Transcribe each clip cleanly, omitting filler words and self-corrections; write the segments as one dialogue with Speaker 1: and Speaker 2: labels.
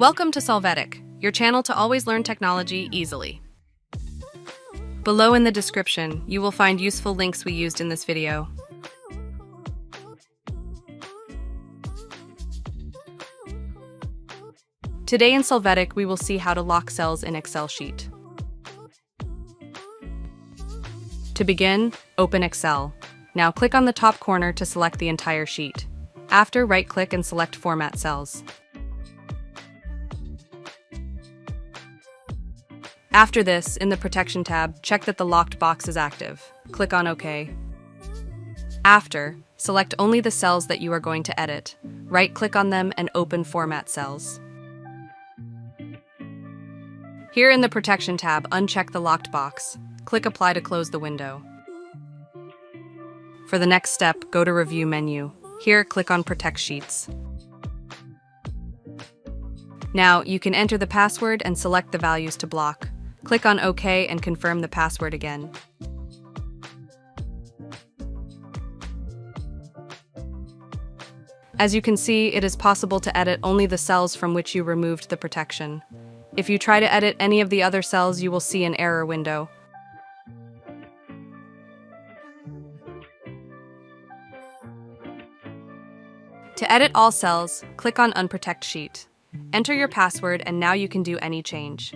Speaker 1: Welcome to Solvetic, your channel to always learn technology easily. Below in the description, you will find useful links we used in this video. Today in Solvetic, we will see how to lock cells in Excel sheet. To begin, open Excel. Now click on the top corner to select the entire sheet. After, right-click and select Format Cells. After this, in the Protection tab, check that the locked box is active. Click on OK. After, select only the cells that you are going to edit. Right-click on them and open Format Cells. Here in the Protection tab, uncheck the locked box. Click Apply to close the window. For the next step, go to Review menu. Here, click on Protect Sheets. Now, you can enter the password and select the values to block. Click on OK and confirm the password again. As you can see, it is possible to edit only the cells from which you removed the protection. If you try to edit any of the other cells, you will see an error window. To edit all cells, click on Unprotect Sheet. Enter your password and now you can do any change.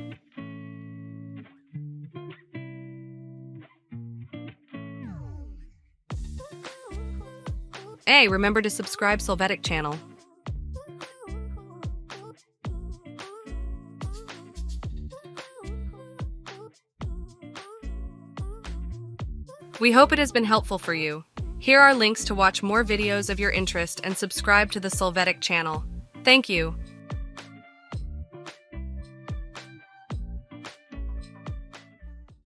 Speaker 1: Hey, remember to subscribe Solvetic channel. We hope it has been helpful for you. Here are links to watch more videos of your interest and subscribe to the Solvetic channel. Thank you.